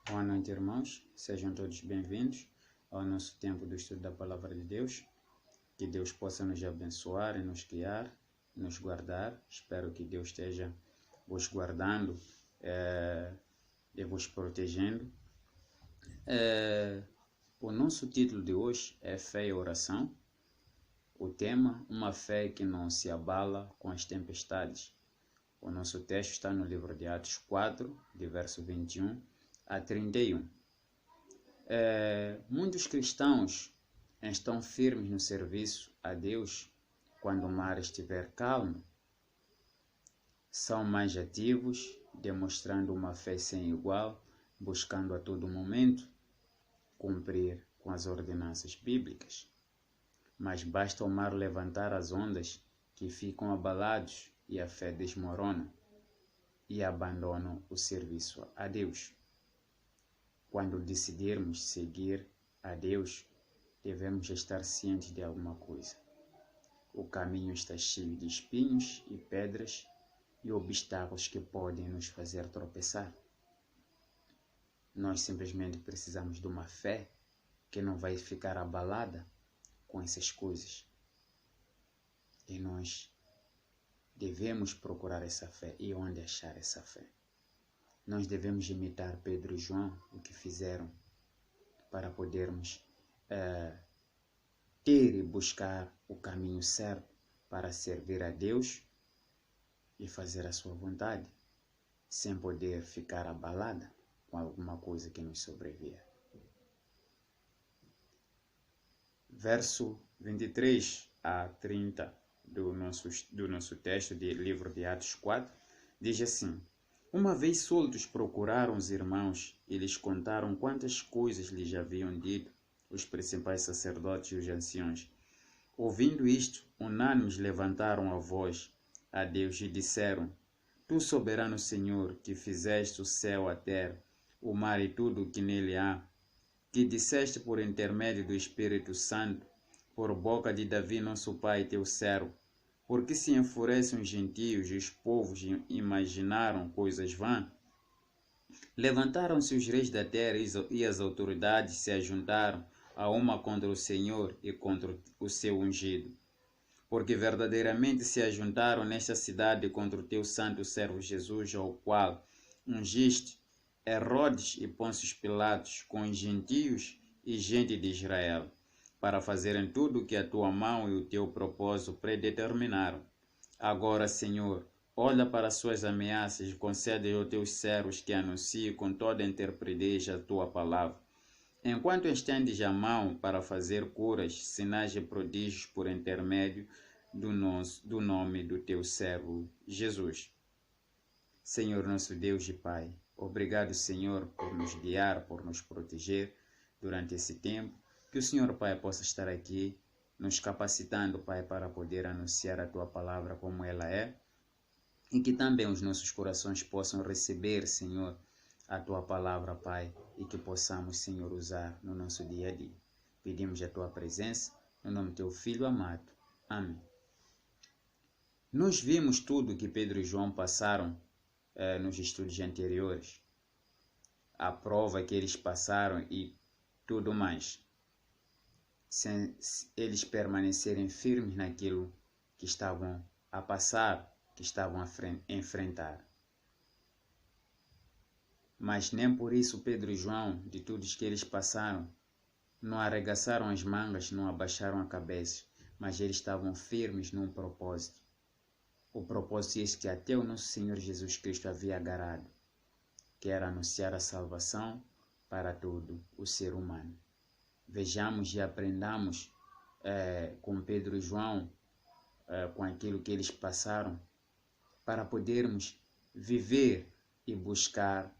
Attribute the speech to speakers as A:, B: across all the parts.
A: Boa noite, irmãos. Sejam todos bem-vindos ao nosso tempo do estudo da Palavra de Deus. Que Deus possa nos abençoar e nos guiar, nos guardar. Espero que Deus esteja vos guardando e vos protegendo. O nosso título de hoje é Fé e Oração. O tema, uma fé que não se abala com as tempestades. O nosso texto está no livro de Atos 4, de verso 21 a 31. Muitos cristãos estão firmes no serviço a Deus quando o mar estiver calmo. São mais ativos, demonstrando uma fé sem igual, buscando a todo momento cumprir com as ordenanças bíblicas. Mas basta o mar levantar as ondas que ficam abalados e a fé desmorona e abandonam o serviço a Deus. Quando decidirmos seguir a Deus, devemos estar cientes de alguma coisa. O caminho está cheio de espinhos e pedras e obstáculos que podem nos fazer tropeçar. Nós simplesmente precisamos de uma fé que não vai ficar abalada com essas coisas. E nós devemos procurar essa fé. E onde achar essa fé? Nós devemos imitar Pedro e João, o que fizeram, para podermos ter e buscar o caminho certo para servir a Deus e fazer a sua vontade, sem poder ficar abalada com alguma coisa que nos sobrevier. Verso 23 a 30 do nosso texto do livro de Atos 4, diz assim: Uma vez soltos procuraram os irmãos e lhes contaram quantas coisas lhes haviam dito os principais sacerdotes e os anciãos. Ouvindo isto, unânimes levantaram a voz a Deus e disseram: Tu, soberano Senhor, que fizeste o céu, a terra, o mar e tudo o que nele há, que disseste por intermédio do Espírito Santo, por boca de Davi, nosso pai, teu servo, porque se enfurecem os gentios e os povos imaginaram coisas vãs? Levantaram-se os reis da terra e as autoridades se ajuntaram a uma contra o Senhor e contra o seu ungido. Porque verdadeiramente se ajuntaram nesta cidade contra o teu santo servo Jesus, ao qual ungiste Herodes e Pôncio Pilatos com os gentios e gente de Israel, para fazerem tudo o que a tua mão e o teu propósito predeterminaram. Agora, Senhor, olha para as suas ameaças e concede aos teus servos que anunciem com toda a intrepidez a tua palavra. Enquanto estendes a mão para fazer curas, sinais e prodígios por intermédio do nome do teu servo Jesus. Senhor nosso Deus e Pai, obrigado, Senhor, por nos guiar, por nos proteger durante esse tempo. Que o Senhor, Pai, possa estar aqui, nos capacitando, Pai, para poder anunciar a Tua palavra como ela é. E que também os nossos corações possam receber, Senhor, a Tua palavra, Pai, e que possamos, Senhor, usar no nosso dia a dia. Pedimos a Tua presença, no nome do Teu Filho amado. Amém. Nós vimos tudo que Pedro e João passaram nos estudos anteriores, a prova que eles passaram e tudo mais, sem eles permanecerem firmes naquilo que estavam a passar, que estavam a enfrentar. Mas nem por isso Pedro e João, de tudo que eles passaram, não arregaçaram as mangas, não abaixaram a cabeça, mas eles estavam firmes num propósito. O propósito esse que até o nosso Senhor Jesus Cristo havia agarrado, que era anunciar a salvação para todo o ser humano. Vejamos e aprendamos com Pedro e João, com aquilo que eles passaram, para podermos viver e buscar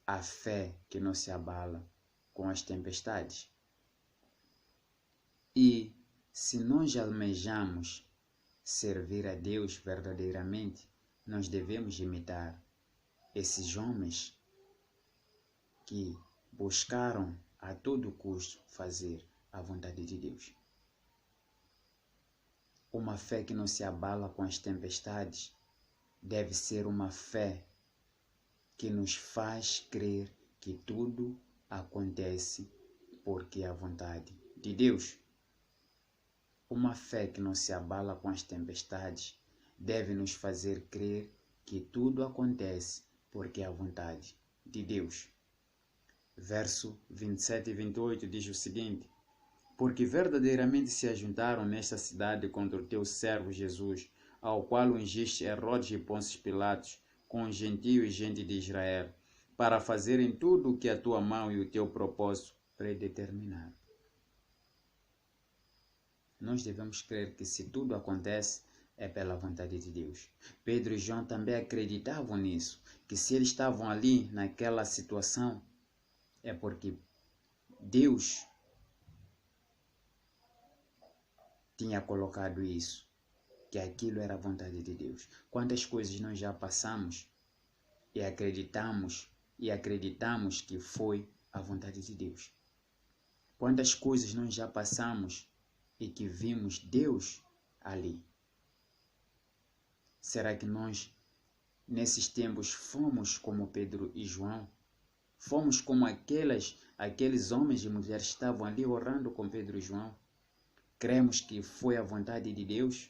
A: a fé que não se abala com as tempestades. E se nós almejamos servir a Deus verdadeiramente, nós devemos imitar esses homens que buscaram a todo custo fazer a vontade de Deus. Uma fé que não se abala com as tempestades deve ser uma fé que nos faz crer que tudo acontece porque é a vontade de Deus. Uma fé que não se abala com as tempestades deve nos fazer crer que tudo acontece porque é a vontade de Deus. Verso 27 e 28 diz o seguinte: porque verdadeiramente se ajuntaram nesta cidade contra o teu servo Jesus, ao qual ungiste Herodes e Pôncio Pilatos, com os gentios e gente de Israel, para fazerem tudo o que a tua mão e o teu propósito predeterminaram. Nós devemos crer que se tudo acontece, é pela vontade de Deus. Pedro e João também acreditavam nisso, que se eles estavam ali naquela situação, é porque Deus tinha colocado isso, que aquilo era a vontade de Deus. Quantas coisas nós já passamos e acreditamos que foi a vontade de Deus. Quantas coisas nós já passamos e que vimos Deus ali. Será que nós, nesses tempos, fomos como Pedro e João? Fomos como aqueles homens e mulheres que estavam ali orando com Pedro e João? Cremos que foi a vontade de Deus?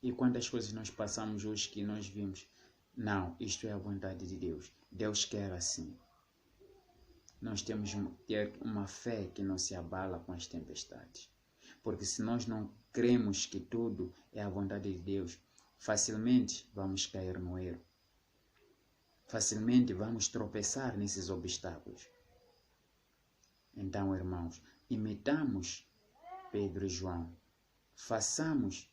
A: E quantas coisas nós passamos hoje que nós vimos? Não, isto é a vontade de Deus. Deus quer assim. Nós temos que ter uma fé que não se abala com as tempestades. Porque se nós não cremos que tudo é a vontade de Deus, facilmente vamos cair no erro. Facilmente vamos tropeçar nesses obstáculos. Então, irmãos, imitamos Pedro e João. Façamos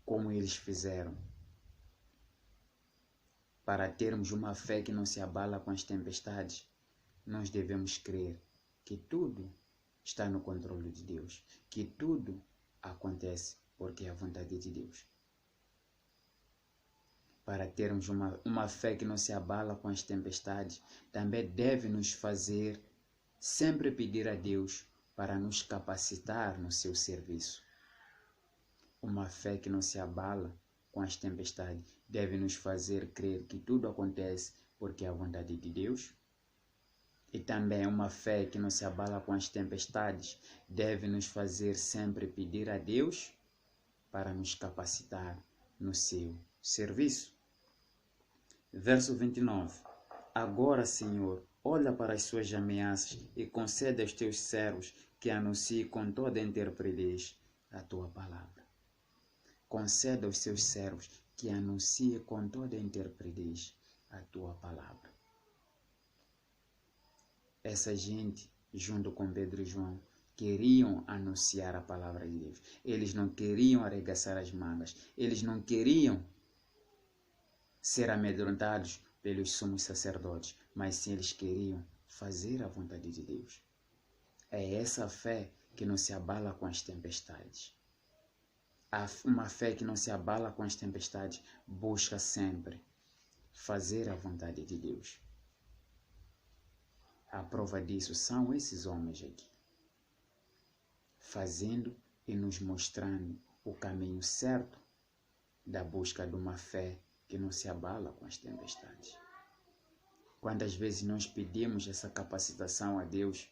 A: como eles fizeram, para termos uma fé que não se abala com as tempestades. Nós devemos crer que tudo está no controle de Deus, que tudo acontece porque é a vontade de Deus. Para termos uma fé que não se abala com as tempestades, também deve nos fazer sempre pedir a Deus para nos capacitar no seu serviço. Uma fé que não se abala com as tempestades deve nos fazer crer que tudo acontece porque é a vontade de Deus. E também uma fé que não se abala com as tempestades deve nos fazer sempre pedir a Deus para nos capacitar no seu serviço. Verso 29. Agora, Senhor, olha para as suas ameaças e concede aos teus servos que anunciem com toda a intrepidez a tua palavra. Conceda aos seus servos que anunciem com toda a intrepidez a tua palavra. Essa gente, junto com Pedro e João, queriam anunciar a palavra de Deus. Eles não queriam arregaçar as mangas. Eles não queriam ser amedrontados pelos sumos sacerdotes, mas sim eles queriam fazer a vontade de Deus. É essa fé que não se abala com as tempestades. Uma fé que não se abala com as tempestades busca sempre fazer a vontade de Deus. A prova disso são esses homens aqui, fazendo e nos mostrando o caminho certo da busca de uma fé que não se abala com as tempestades. Quantas vezes nós pedimos essa capacitação a Deus?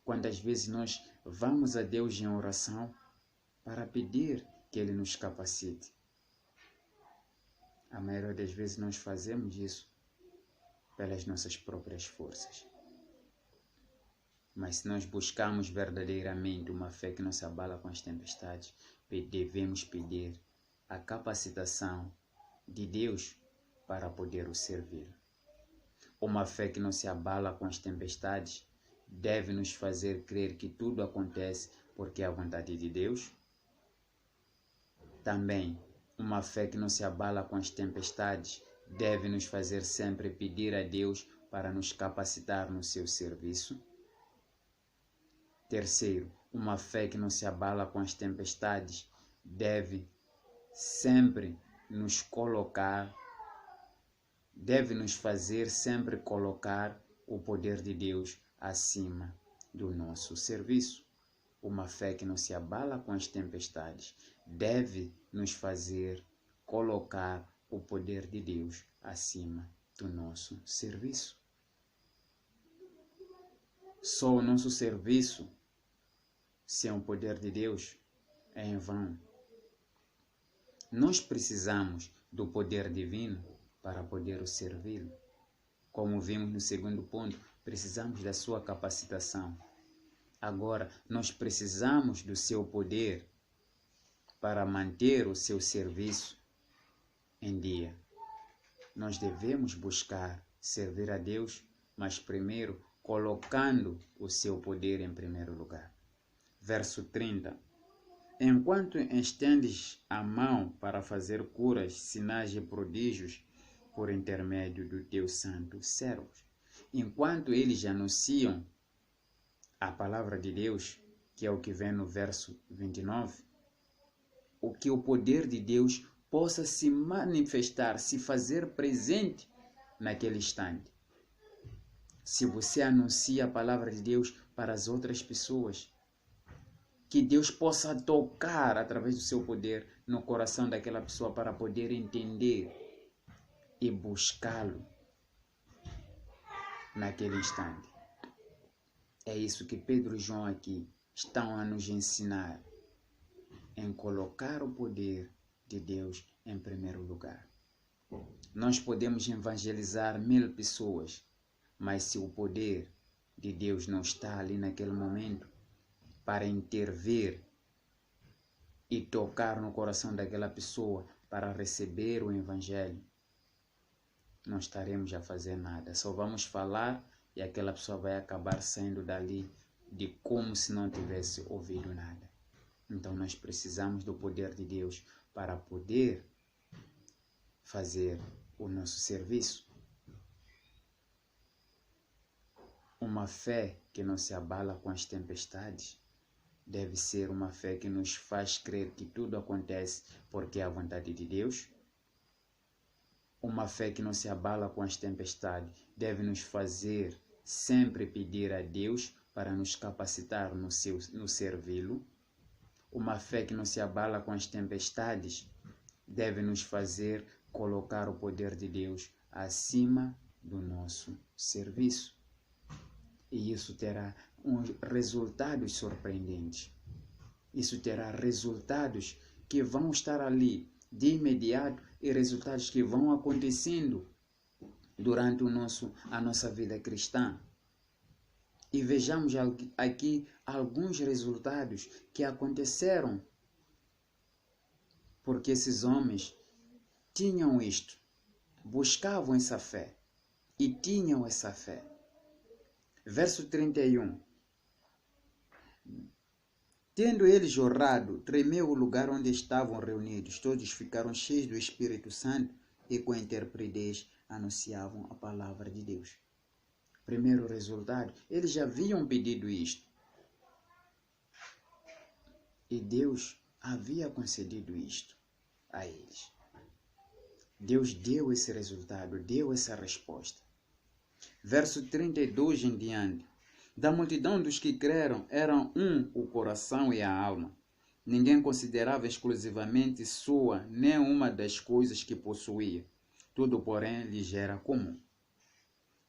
A: Quantas vezes nós vamos a Deus em oração para pedir que Ele nos capacite? A maioria das vezes nós fazemos isso pelas nossas próprias forças. Mas se nós buscamos verdadeiramente uma fé que não se abala com as tempestades, devemos pedir a capacitação de Deus para poder o servir. Uma fé que não se abala com as tempestades deve nos fazer crer que tudo acontece porque é a vontade de Deus. Também, uma fé que não se abala com as tempestades deve nos fazer sempre pedir a Deus para nos capacitar no seu serviço. Terceiro, uma fé que não se abala com as tempestades deve sempre nos fazer sempre colocar o poder de Deus acima do nosso serviço. Uma fé que não se abala com as tempestades deve nos fazer colocar o poder de Deus acima do nosso serviço. Só o nosso serviço, sem o poder de Deus, é em vão. Nós precisamos do poder divino para poder o servi-lo. Como vimos no segundo ponto, precisamos da sua capacitação. Agora, nós precisamos do seu poder para manter o seu serviço em dia. Nós devemos buscar servir a Deus, mas primeiro colocando o seu poder em primeiro lugar. Verso 30. Enquanto estendes a mão para fazer curas, sinais e prodígios por intermédio do teu santo servos. Enquanto eles anunciam a palavra de Deus, que é o que vem no verso 29, o que o poder de Deus possa se manifestar, se fazer presente naquele instante. Se você anuncia a palavra de Deus para as outras pessoas, que Deus possa tocar através do seu poder no coração daquela pessoa para poder entender e buscá-lo naquele instante. É isso que Pedro e João aqui estão a nos ensinar, em colocar o poder de Deus em primeiro lugar. Nós podemos evangelizar 1000 pessoas, mas se o poder de Deus não está ali naquele momento para intervir e tocar no coração daquela pessoa para receber o evangelho, não estaremos a fazer nada. Só vamos falar e aquela pessoa vai acabar saindo dali de como se não tivesse ouvido nada. Então nós precisamos do poder de Deus para poder fazer o nosso serviço. Uma fé que não se abala com as tempestades deve ser uma fé que nos faz crer que tudo acontece porque é a vontade de Deus. Uma fé que não se abala com as tempestades deve nos fazer sempre pedir a Deus para nos capacitar no servi-lo. Uma fé que não se abala com as tempestades deve nos fazer colocar o poder de Deus acima do nosso serviço. E isso terá resultados surpreendentes. Isso terá resultados que vão estar ali de imediato e resultados que vão acontecendo durante a nossa vida cristã. E vejamos aqui alguns resultados que aconteceram porque esses homens tinham isto, buscavam essa fé e tinham essa fé. Verso 31. Tendo eles orado, tremeu o lugar onde estavam reunidos. Todos ficaram cheios do Espírito Santo e com intrepidez anunciavam a palavra de Deus. Primeiro resultado, eles já haviam pedido isto. E Deus havia concedido isto a eles. Deus deu esse resultado, deu essa resposta. Verso 32 em diante. Da multidão dos que creram, eram o coração e a alma. Ninguém considerava exclusivamente sua nenhuma das coisas que possuía. Tudo, porém, lhes era comum.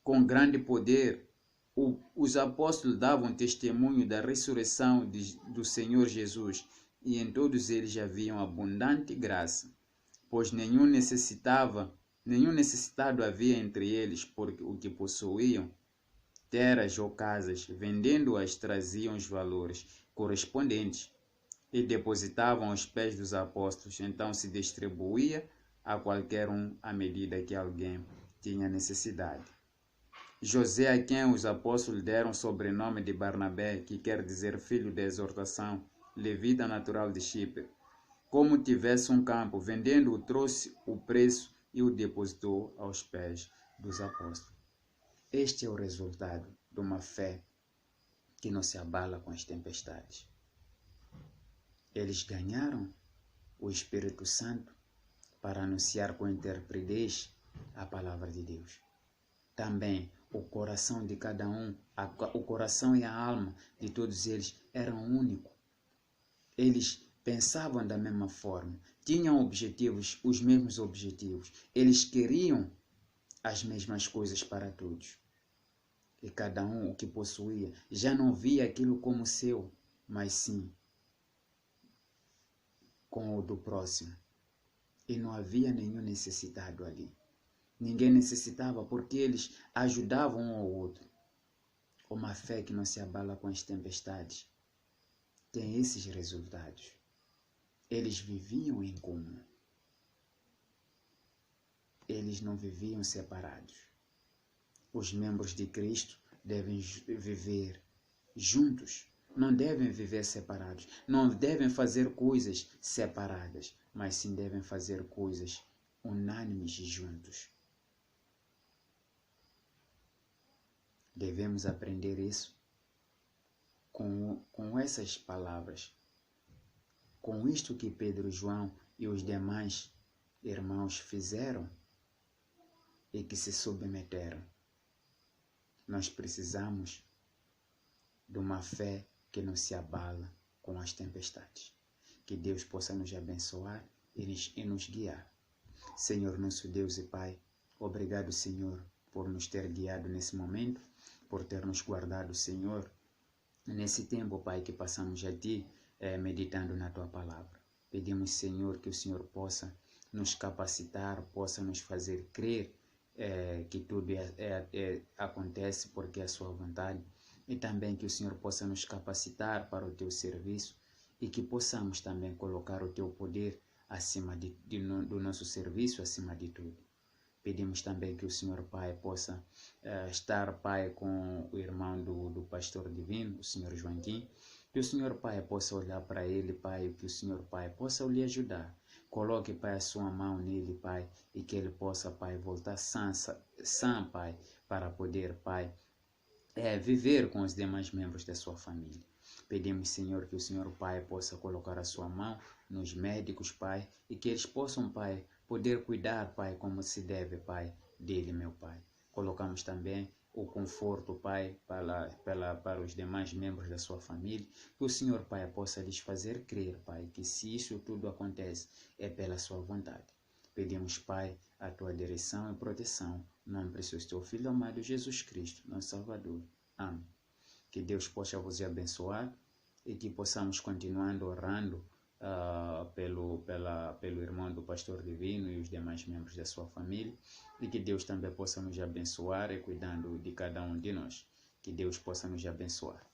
A: Com grande poder, os apóstolos davam testemunho da ressurreição do Senhor Jesus, e em todos eles havia abundante graça, pois nenhum necessitado havia entre eles, porque o que possuíam, terras ou casas, vendendo-as, traziam os valores correspondentes e depositavam aos pés dos apóstolos. Então se distribuía a qualquer um à medida que alguém tinha necessidade. José, a quem os apóstolos deram o sobrenome de Barnabé, que quer dizer filho da exortação, levita natural de Chipre, como tivesse um campo, vendendo-o, trouxe o preço e o depositou aos pés dos apóstolos. Este é o resultado de uma fé que não se abala com as tempestades. Eles ganharam o Espírito Santo para anunciar com intrepidez a palavra de Deus. Também o coração de cada um, o coração e a alma de todos eles eram únicos. Eles pensavam da mesma forma, tinham objetivos, os mesmos objetivos. Eles queriam as mesmas coisas para todos. E cada um o que possuía já não via aquilo como seu, mas sim com o do próximo. E não havia nenhum necessitado ali. Ninguém necessitava porque eles ajudavam um ao outro. Uma fé que não se abala com as tempestades tem esses resultados. Eles viviam em comum. Eles não viviam separados. Os membros de Cristo devem viver juntos. Não devem viver separados. Não devem fazer coisas separadas, mas sim devem fazer coisas unânimes juntos. Devemos aprender isso com essas palavras. Com isto que Pedro, João e os demais irmãos fizeram e que se submeteram. Nós precisamos de uma fé que não se abala com as tempestades. Que Deus possa nos abençoar e nos guiar. Senhor, nosso Deus e Pai, obrigado, Senhor, por nos ter guiado nesse momento, por ter nos guardado, Senhor, nesse tempo, Pai, que passamos a Ti, meditando na Tua Palavra. Pedimos, Senhor, que o Senhor possa nos capacitar, possa nos fazer crer que tudo acontece porque é a Sua vontade, e também que o Senhor possa nos capacitar para o Teu serviço e que possamos também colocar o Teu poder acima do nosso serviço, acima de tudo. Pedimos também que o Senhor Pai possa estar, Pai, com o irmão do pastor divino, o Senhor Joaquim, que o Senhor Pai possa olhar para ele, Pai, que o Senhor Pai possa lhe ajudar. Coloque, Pai, a sua mão nele, Pai, e que ele possa, Pai, voltar sã, Pai, para poder, Pai, viver com os demais membros da sua família. Pedimos, Senhor, que o Senhor Pai possa colocar a sua mão nos médicos, Pai, e que eles possam, Pai, poder cuidar, Pai, como se deve, Pai, dele, meu Pai. Colocamos também o conforto, Pai, para os demais membros da sua família, que o Senhor, Pai, possa lhes fazer crer, Pai, que se isso tudo acontece, é pela sua vontade. Pedimos, Pai, a tua direção e proteção, em nome precioso do teu Filho amado Jesus Cristo, nosso Salvador. Amém. Que Deus possa vos abençoar e que possamos continuando orando pelo irmão do pastor divino e os demais membros da sua família, e que Deus também possa nos abençoar e cuidando de cada um de nós. Que Deus possa nos abençoar.